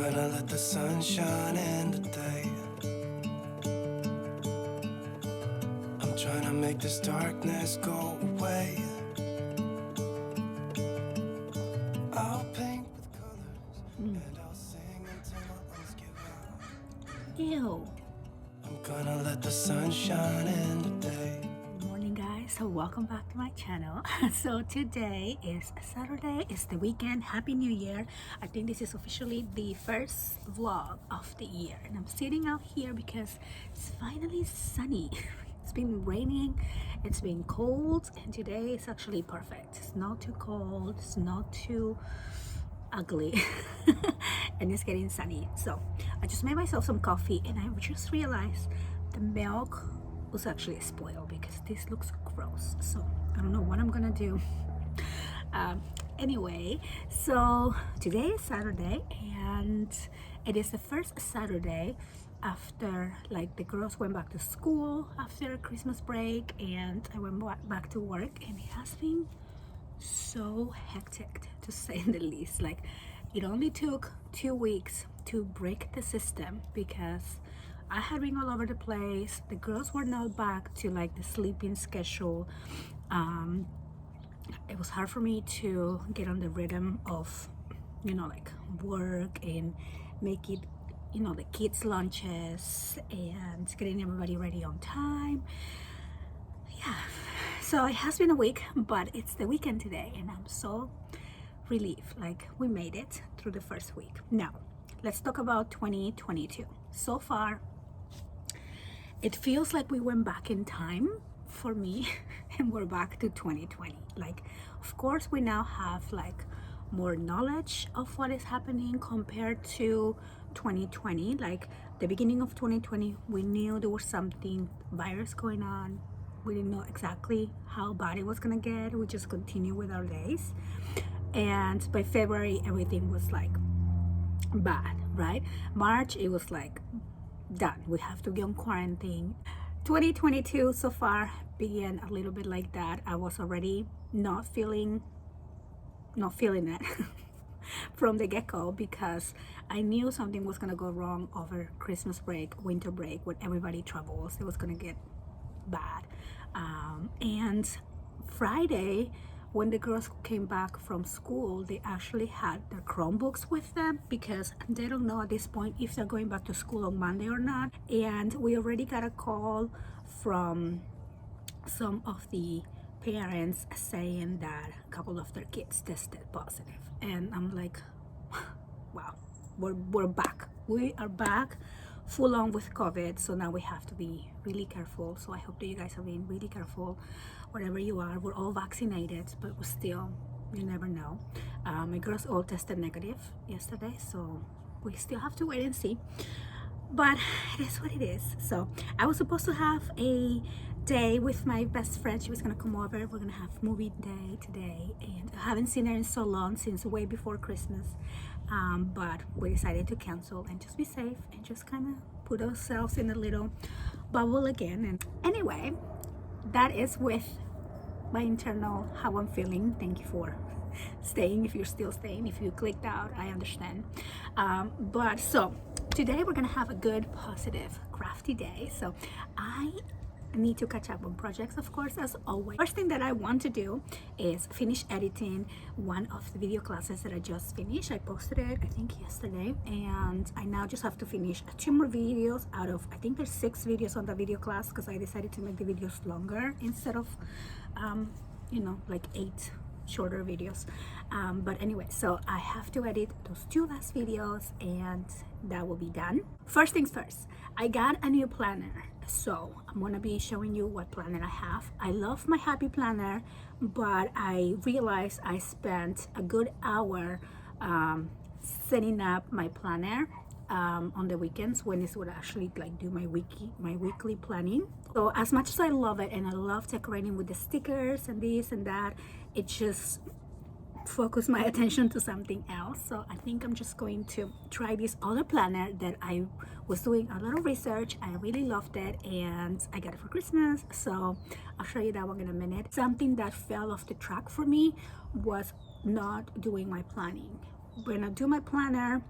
gonna let the sun shine in today. I'm trying to make this darkness go away. I'll paint with colors and I'll sing until my lungs give out. Ew. I'm gonna let the sun shine in today. Good morning, guys. So welcome back to my channel. So today is Saturday. It's the weekend. Happy New Year. I think this is officially the first vlog of the year, and I'm sitting out here because it's finally sunny. It's been raining, it's been cold, and today is actually perfect. It's not too cold, it's not too ugly, and it's getting sunny. So I just made myself some coffee, and I just realized the milk was actually spoiled because this looks gross. So I don't know what I'm gonna do. Anyway, so today is Saturday, and it is the first Saturday after, like, the girls went back to school after Christmas break, and I went back to work, and it has been so hectic, to say the least. Like, it only took 2 weeks to break the system because I had been all over the place. The girls were not back to, like, the sleeping schedule. It was hard for me to get on the rhythm of, like, work and make it, the kids' lunches and getting everybody ready on time. Yeah, so it has been a week, but it's the weekend today, and I'm so relieved. Like, we made it through the first week. Now, let's talk about 2022. So far, it feels like we went back in time for me and we're back to 2020. Like, of course, we now have, like, more knowledge of what is happening compared to 2020. Like, the beginning of 2020, we knew there was something virus going on. We didn't know exactly how bad it was gonna get. We just continued with our days, and by February everything was like bad, right? March, it was like done, we have to be on quarantine. 2022 so far began a little bit like that. I was already not feeling it from the get-go because I knew something was gonna go wrong over Christmas break, winter break, when everybody travels. It was gonna get bad. And Friday, when the girls came back from school, they actually had their Chromebooks with them because they don't know at this point if they're going back to school on Monday or not. And we already got a call from some of the parents saying that a couple of their kids tested positive. And I'm like, wow, we're back. We are back full on with COVID, so now we have to be really careful. So I hope that you guys are being really careful wherever you are. We're all vaccinated, but we're still, you never know. My girls all tested negative yesterday, so we still have to wait and see, but it is what it is. So I was supposed to have a day with my best friend. She was gonna come over. We're gonna have movie day today, and I haven't seen her in so long, since way before Christmas. But we decided to cancel and just be safe and just kind of put ourselves in a little bubble again. And anyway, that is with my internal how I'm feeling. Thank you for staying. If you're still staying, if you clicked out, I understand. But so today we're gonna have a good, positive, crafty day. So I need to catch up on projects, of course, as always. First thing that I want to do is finish editing one of the video classes that I just finished. I posted it, I think, yesterday, and I now just have to finish 2 more videos out of, I think there's 6 videos on the video class, because I decided to make the videos longer instead of like 8 shorter videos. But anyway, so I have to edit those 2 last videos, and that will be done. First things first, I got a new planner, so I'm gonna be showing you what planner I have. I love my Happy Planner, but I realized I spent a good hour setting up my planner on the weekends, when it would actually, like, do my weekly planning. So as much as I love it, and I love decorating with the stickers and this and that, it just focused my attention to something else. So I think I'm just going to try this other planner that I was doing a lot of research. I really loved it, and I got it for Christmas, so I'll show you that one in a minute. Something that fell off the track for me was not doing my planning. When I do my planner,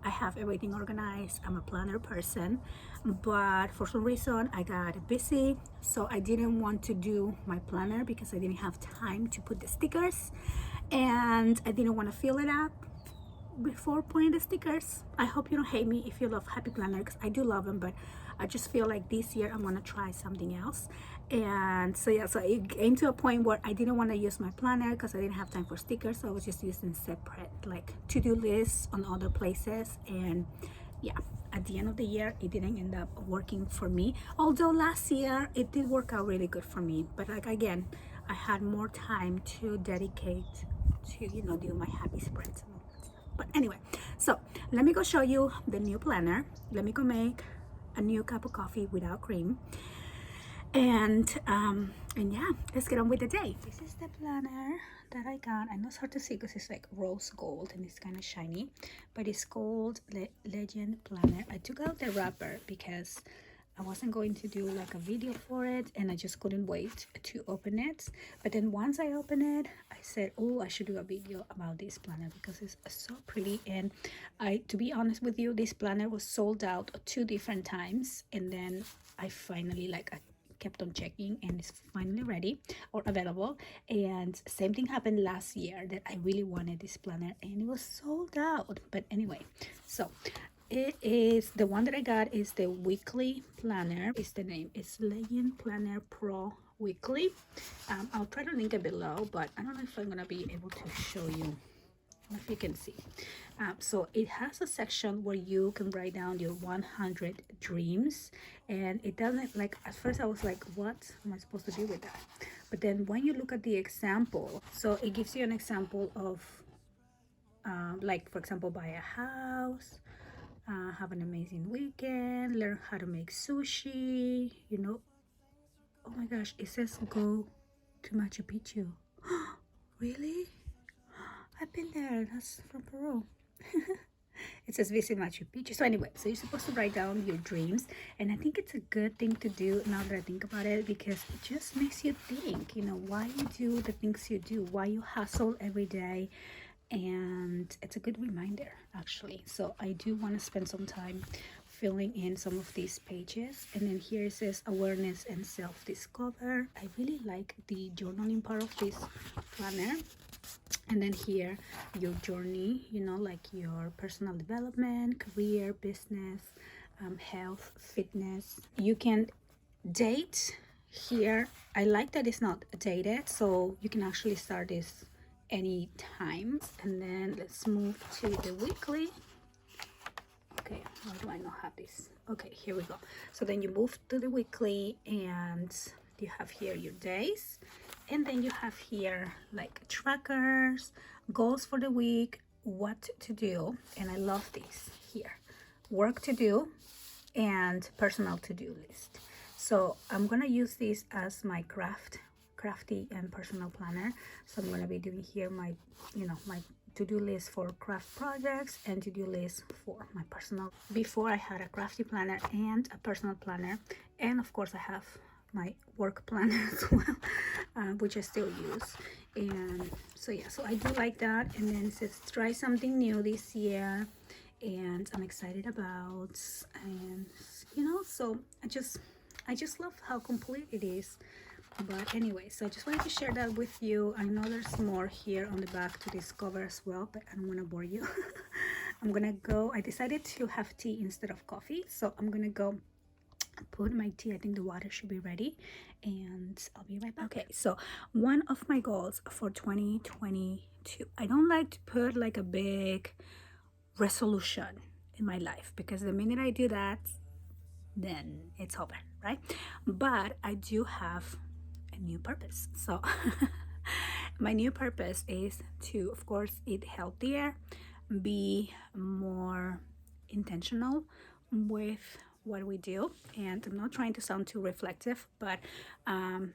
I have everything organized. I'm a planner person, but for some reason I got busy, so I didn't want to do my planner because I didn't have time to put the stickers, and I didn't want to fill it up before putting the stickers. I hope you don't hate me if you love Happy Planner, because I do love them, but I just feel like this year I'm gonna try something else. And so yeah, so it came to a point where I didn't want to use my planner because I didn't have time for stickers, so I was just using separate like to-do lists on other places. And yeah, at the end of the year it didn't end up working for me, although last year it did work out really good for me. But like again, I had more time to dedicate to, you know, do my happy sprints and all that stuff. But anyway, so let me go show you the new planner. Let me go make a new cup of coffee without cream, and yeah, let's get on with the day. This is the planner that I got. I know it's hard to see because it's like rose gold and it's kind of shiny, but it's called Legend Planner. I took out the wrapper because I wasn't going to do like a video for it, and I just couldn't wait to open it. But then once I opened it, I said, oh, I should do a video about this planner because it's so pretty. And to be honest with you, this planner was sold out 2 different times, and then I finally I kept on checking and it's finally ready or available. And same thing happened last year that I really wanted this planner and it was sold out. But anyway, so it is the one that I got is the weekly planner. Is the name, it's Legend Planner Pro Weekly. I'll try to link it below, but I don't know if I'm gonna be able to show you if you can see. So it has a section where you can write down your 100 dreams, and it doesn't, like at first I was like, what am I supposed to do with that? But then when you look at the example, so it gives you an example of like for example, buy a house, have an amazing weekend, learn how to make sushi, you know. Oh my gosh, it says go to Machu Picchu. Really? I've been there. That's from Peru. It says visit Machu Picchu. So anyway, so you're supposed to write down your dreams, and I think it's a good thing to do now that I think about it, because it just makes you think, you know, why you do the things you do, why you hustle every day, and it's a good reminder actually. So I do want to spend some time filling in some of these pages. And then here it says awareness and self-discover. I really like the journaling part of this planner. And then here your journey, you know, like your personal development, career, business, health, fitness. You can date here. I like that it's not dated, so you can actually start this any time. And then let's move to the weekly. Okay, why do I not have this? Okay, here we go. So then you move to the weekly and you have here your days, and then you have here like trackers, goals for the week, what to do. And I love this here, work to do and personal to-do list. So I'm gonna use this as my crafty and personal planner. So I'm gonna be doing here my, you know, my to-do list for craft projects and to-do list for my personal. Before I had a crafty planner and a personal planner, and of course I have my work planner as well, which I still use. And so yeah, so I do like that. And then it says try something new this year, and I'm excited about. And you know, so I just love how complete it is. But anyway, so I just wanted to share that with you. I know there's more here on the back to discover as well, but I don't want to bore you. I'm gonna go, I decided to have tea instead of coffee, so I'm gonna go put my tea. I think the water should be ready, and I'll be right back. Okay, so one of my goals for 2022, I don't like to put like a big resolution in my life, because the minute I do that, then it's over, right? But I do have a new purpose. So my new purpose is to, of course, eat healthier, be more intentional with what we do. And I'm not trying to sound too reflective, but I'm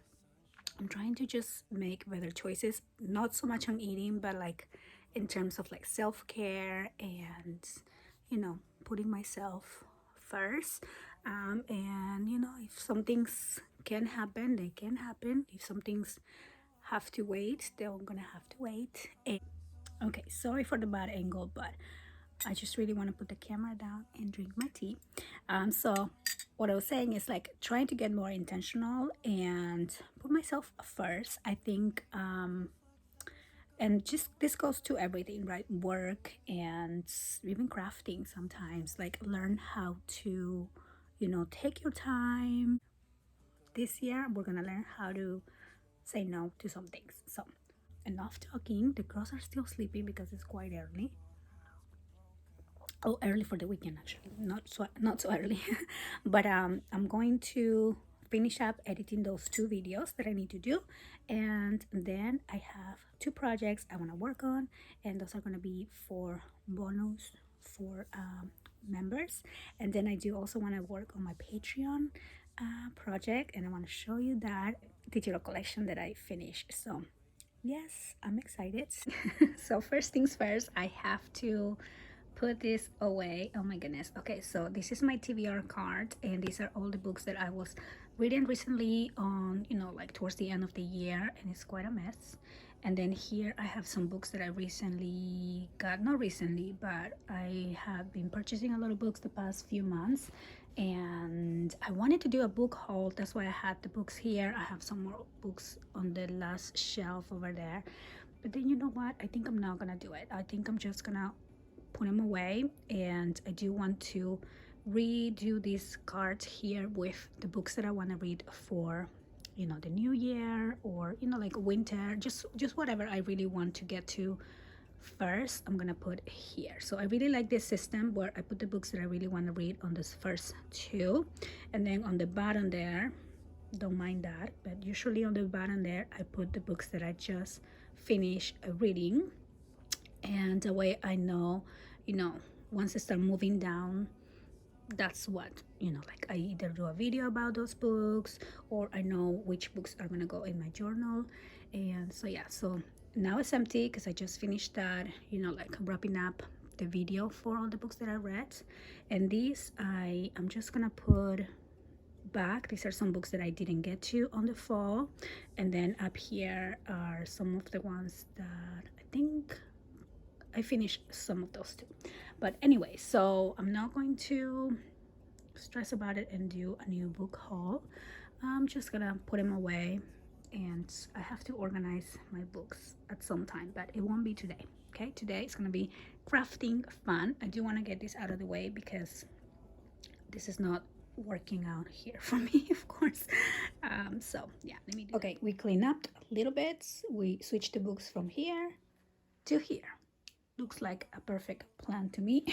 trying to just make better choices, not so much on eating, but like in terms of like self-care and, you know, putting myself first. And you know, if some things can happen, they can happen. If some things have to wait, they're gonna have to wait. And okay, sorry for the bad angle, but I just really want to put the camera down and drink my tea. So what I was saying is like trying to get more intentional and put myself first. I think and just this goes to everything, right? Work and even crafting sometimes, like learn how to, take your time. This year we're gonna learn how to say no to some things. So enough talking. The girls are still sleeping because it's quite early. Oh, early for the weekend, actually, not so early. But I'm going to finish up editing those 2 videos that I need to do, and then I have 2 projects I want to work on, and those are going to be for bonus for members. And then I do also want to work on my Patreon project, and I want to show you that digital collection that I finished. So yes, I'm excited. So first things first, I have to put this away. Oh my goodness. Okay, so this is my TBR card, and these are all the books that I was reading recently on, like towards the end of the year, and it's quite a mess. And then here I have some books that I recently got, not recently, but I have been purchasing a lot of books the past few months, and I wanted to do a book haul. That's why I had the books here. I have some more books on the last shelf over there, but then you know what, I think I'm not gonna do it. I think I'm just gonna put them away, and I do want to redo these cards here with the books that I want to read for the new year, or like winter, just whatever I really want to get to first. I'm gonna put here. So I really like this system where I put the books that I really want to read on this first 2, and then on the bottom there, don't mind that, but usually on the bottom there I put the books that I just finished reading, and the way I know, once I start moving down, that's what, like I either do a video about those books, or I know which books are gonna go in my journal. And so yeah, so now it's empty because I just finished that, like wrapping up the video for all the books that I read. And these I'm just gonna put back. These are some books that I didn't get to on the fall, and then up here are some of the ones that I think I finished some of those too. But anyway, so I'm not going to stress about it and do a new book haul. I'm just gonna put them away, and I have to organize my books at some time, but it won't be today. Okay, today it's gonna be crafting fun. I do want to get this out of the way because this is not working out here for me, of course. So yeah, let me do okay that. We clean up a little bit. We switch the books from here to here. Looks like a perfect plan to me.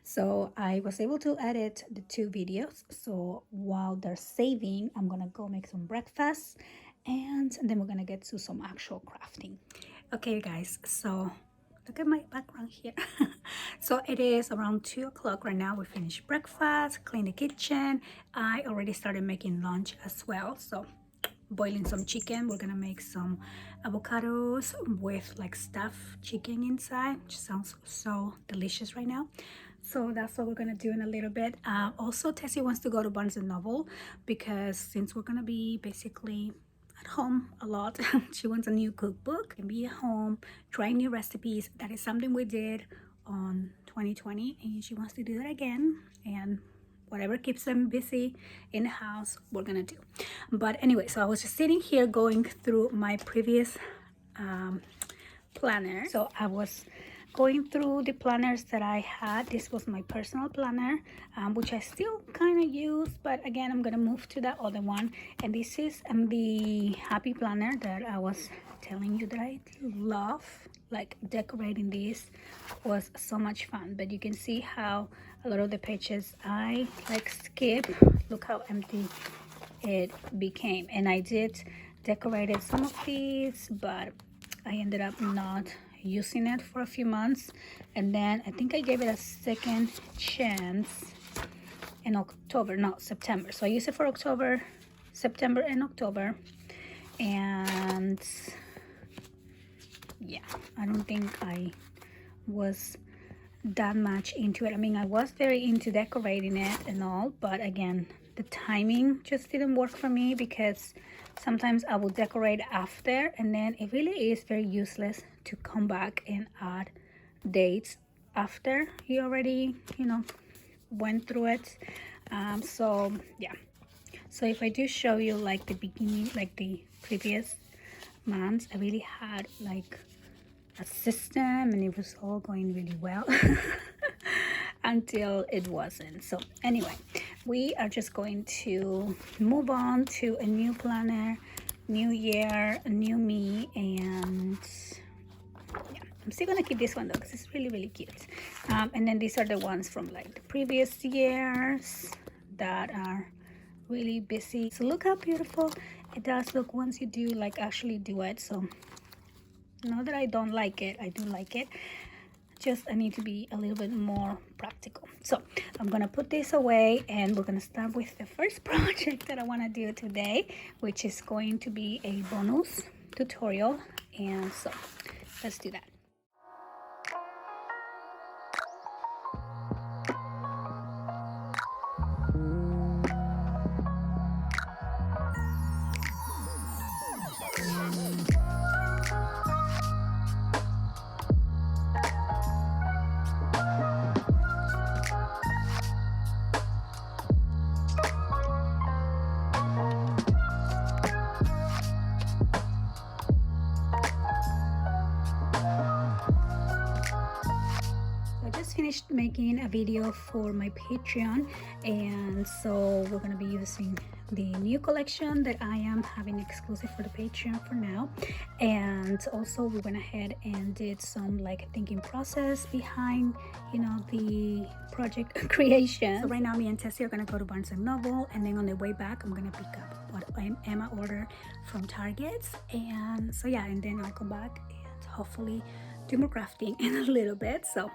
So I was able to edit the 2 videos. So while they're saving, I'm gonna go make some breakfast, and then we're gonna get to some actual crafting. Okay guys, so look at my background here. So it is around 2 o'clock right now. We finished breakfast, clean the kitchen. I already started making lunch as well. So boiling some chicken. We're gonna make some avocados with like stuffed chicken inside, which sounds so delicious right now. So that's what we're gonna do in a little bit. Also, Tessie wants to go to Barnes and Noble because since we're gonna be basically at home a lot, she wants a new cookbook and be at home trying new recipes. That is something we did on 2020, and she wants to do that again. And whatever keeps them busy in the house, we're gonna do. But anyway, so I was just sitting here going through my previous planner. So I was going through the planners that I had. This was my personal planner, which I still kind of use, but again, I'm gonna move to that other one. And this is the happy planner that I was telling you that I love. Like decorating this was so much fun, but you can see how a lot of the pages I like skip. Look how empty it became. And I did decorated some of these, but I ended up not using it for a few months, and then I think I gave it a second chance in October, no, September. So I used it for October, September and October, and yeah, I don't think I was that much into it. I mean, I was very into decorating it and all, but again, the timing just didn't work for me because sometimes I will decorate after, and then it really is very useless to come back and add dates after you already, you know, went through it. So yeah, so if I do show you like the beginning, like the previous months, I really had like a system and it was all going really well until it wasn't. So anyway, we are just going to move on to a new planner, new year, a new me, and yeah, I'm still gonna keep this one though because it's really, really cute. And then these are the ones from like the previous years that are really busy. So look how beautiful it does look once you do like actually do it. So not that I don't like it, I do like it, just I need to be a little bit more practical. So I'm gonna put this away and we're gonna start with the first project that I want to do today, which is going to be a bonus tutorial. And so let's do that. I just finished making a video for my Patreon, and so we're gonna be using the new collection that I am having exclusive for the Patreon for now. And also we went ahead and did some like thinking process behind, you know, the project creation. So right now me and Tessie are gonna go to Barnes and Noble, and then on the way back I'm gonna pick up what Emma ordered from Target. And so yeah, and then I'll come back and hopefully do more crafting in a little bit. So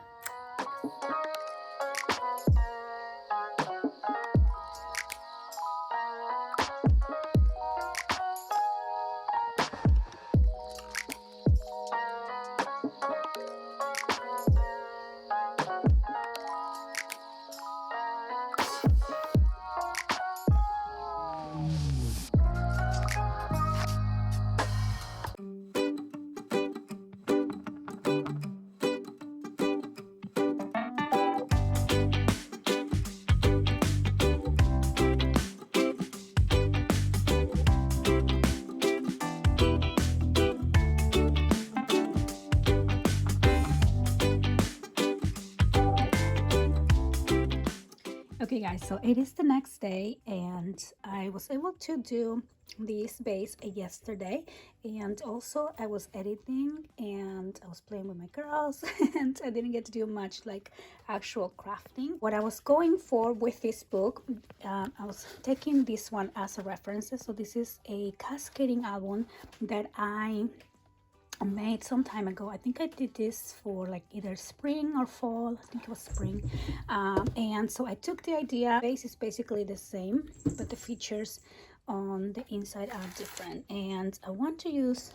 okay guys, so it is the next day and I was able to do this base yesterday, and also I was editing and I was playing with my girls and I didn't get to do much like actual crafting. What I was going for with this book, I was taking this one as a reference. So this is a cascading album that I made some time ago. I think I did this for like either spring or fall. I think it was spring. And so I took the idea. The base is basically the same, but the features on the inside are different. And I want to use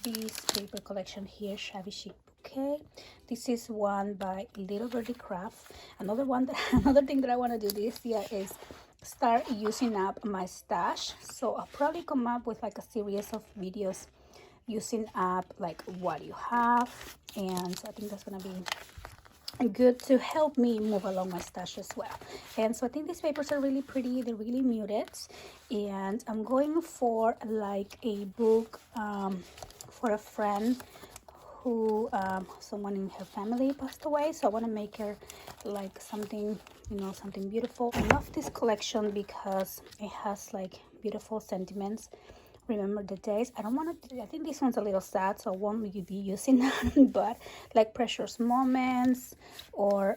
this paper collection here, Shabby Chic Bouquet. This is one by Little Birdie Craft. Another thing that I want to do this year is start using up my stash. So I'll probably come up with like a series of videos using up like what you have, and so I think that's gonna be good to help me move along my stash as well. And so I think these papers are really pretty, they're really muted, and I'm going for like a book for a friend who someone in her family passed away, so I want to make her like something, you know, something beautiful. I love this collection because it has like beautiful sentiments. Remember the days. I don't want to, I think this one's a little sad, so I won't be using that, but like precious moments or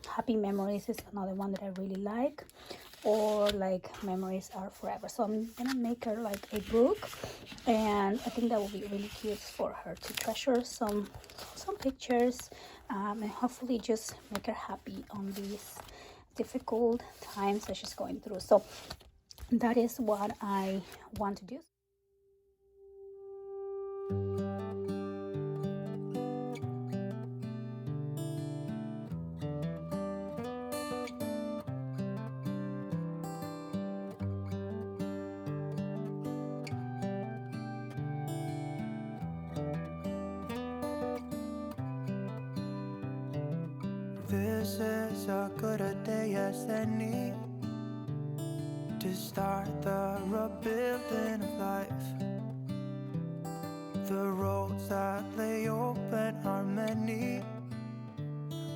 happy memories is another one that I really like, or like memories are forever. So I'm gonna make her like a book, and I think that will be really cute for her to treasure some pictures, and hopefully just make her happy on these difficult times that she's going through. So that is what I want to do. This is a good a day as any to start the rebuilding of life. The roads that lay open are many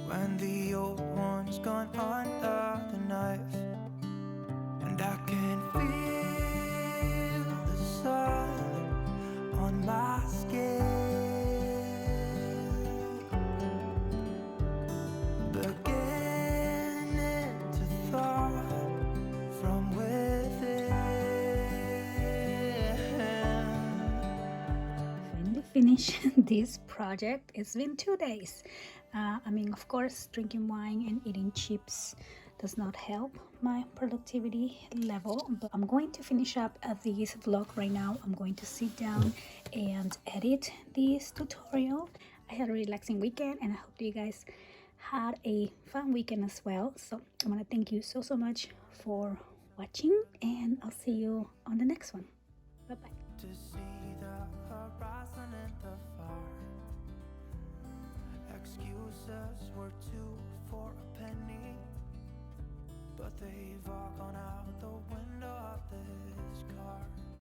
when the old one's gone under the knife. And I can feel the sun on my skin, beginning to thaw from within. Finally finish this project. It's been 2 days. Of course, drinking wine and eating chips does not help my productivity level, but I'm going to finish up this vlog right now. I'm going to sit down and edit this tutorial. I had a relaxing weekend and I hope you guys had a fun weekend as well. So I want to thank you so much for watching, and I'll see you on the next one. Bye bye. To see the horizon in the far. Excuses were 2 for a penny, but they've all gone out the window of this car.